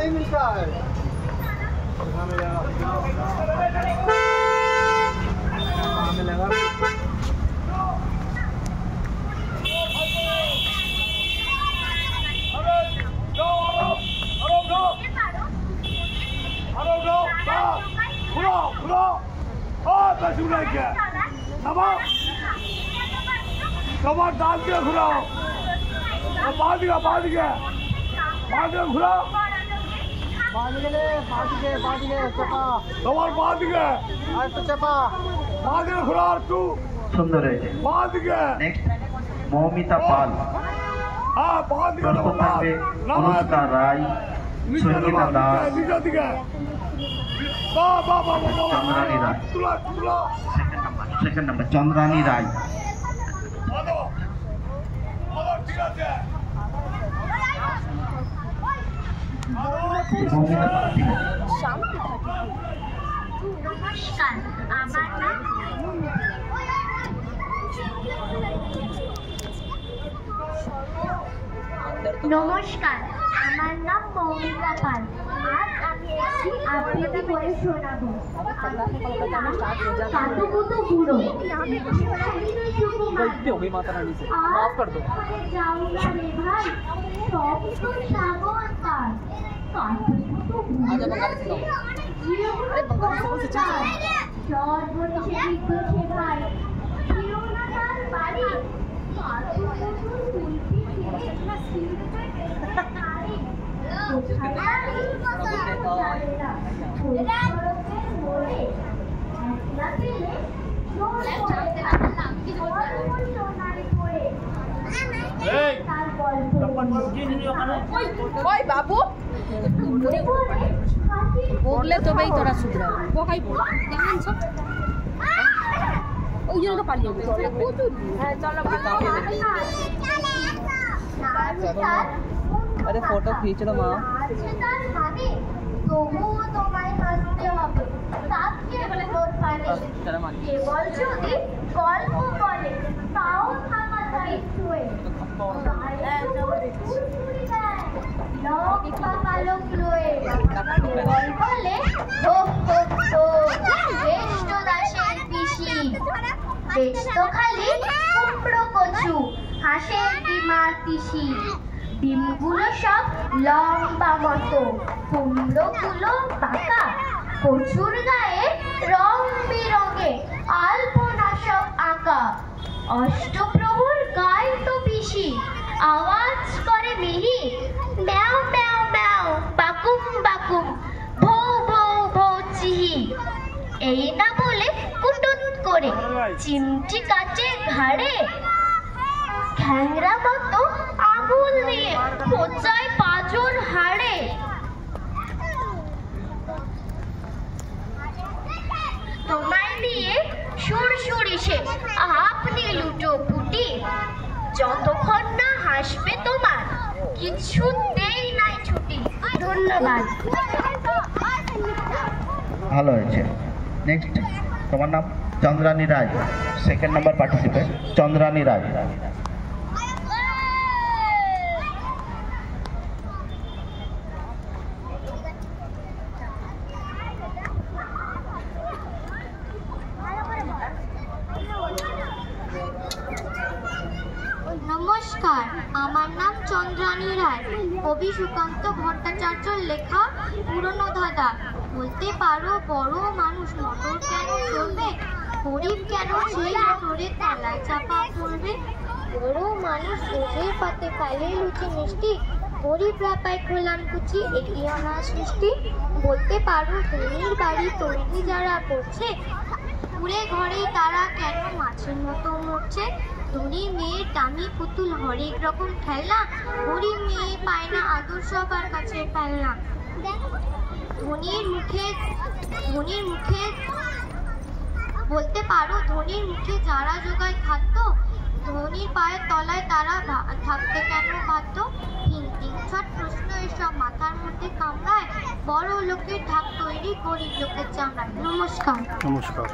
नहीं मिलता है। कमर डाल के घुराओ, बांध गया घुराओ, चपा कमर बांध गया, चपा बांध के घुराओ तू সুন্দর হয়েছে। बांध गया। নেক্সট মৌমিতা পাল, हाँ बांध गया। প্রস্তুত থাকবে অনুষ্কা রায়, সঙ্গীতা দাস, চন্দ্রানী রায়। সেকেন্ড নাম্বার চন্দ্রানী রায়। নমস্কার, আমার নাম মৌমিতা পাল। আজ আমি একটি আবৃত্তি করে শোনাবো। কাতুকুতু বুড়ো गलती हो गई माता रानी से, माफ कर दो। जाऊंगा रे भाई, सब तो सागोन पार। कातुकुतु आजा बंगाली सिखाओ। अरे बंगाली सिखाओ से चल। জল বলছে বিদ্যুৎ ভাই, ছিল না তার বাড়ি। কাতুকুতু তুলতে বাবু বললে তবেই তোরা শুধরা বকাই কেমন সব ওই জন্য তো পালিয়ে গেছে। হ্যাঁ চলো अरे फोटो खींच लो माँ। তবুও তোমায় হাসতে হবে। তাকে বলতে পারে কেবল যদি গল্প বলে তাও থাকা যায় শুয়ে। বলে জ্যেষ্ঠ দাসের পিসি, বেশ তো খালি কুমড়ো কচু, হাঁসের ডিমা তিসি। ডিমগুলো সব লম্বা মতো, কুমড়োগুলো পাকা, কচুর গায়ে রং বেরঙে আলপনা সব আঁকা। অষ্টপ্রহর গায় তো পিসি, আওয়াজ করে মিহি, ম্যাও ম্যাও ম্যাও, বাকুম বাকুম, ভৌ ভৌ ভৌ চিহি। এই না বলে কুটুট করে চিমটি কাচে ঘাড়ে, খ্যাংরা মতো আঙুল দিয়ে খোঁচায় পাঁজর হাড়ে। তোমায় নিয়ে সুরসুরি সে আপনি লুটো পুটি, যতক্ষণ না হাসবে তোমার কিছুতেই নাই ছুটি। ধন্যবাদ। ভালো হয়েছে। নেক্সট তোমার নাম চন্দ্রানী রায়, সেকেন্ড নাম্বার পার্টিসিপেন্ট চন্দ্রানী রায়। নমস্কার, আমার নাম চন্দ্রানী রায়। কবি সুকান্ত ভট্টাচার্যর লেখা পুরনো ধাঁধা। বলতে পারো বড় মানুষ মোটর কেন চলবে, গরিব কেন সেই মোটরের তলায় চাপা পড়বে। বড় মানুষ ওঝের পাতে ফেলে লুচি মিষ্টি, গরিবরা পায় খোলাম কুচি, এটিও না সৃষ্টি। বলতে পারো ধনির বাড়ি তৈরি যারা করছে, পুরে ঘরেই তারা কেন মাছের মতো মরছে। ধনী মেয়ের দামি পুতুল হরেক রকম খেলনা, গরিব মেয়ে পায় না আদর সবার কাছে ফেলনা। ধনীর মুখে বলতে পারো ধনীর মুখে যারা জোগায় খাদ্য, ধনীর পায়ের তলায় তারা থাকতে কেন বাধ্য। হিংটিং ছট প্রশ্ন এসব মাথার মধ্যে কামড়ায়, বড় লোকের ঢাক তৈরি গরিব লোকের চামড়ায়। নমস্কার। नमस्कार।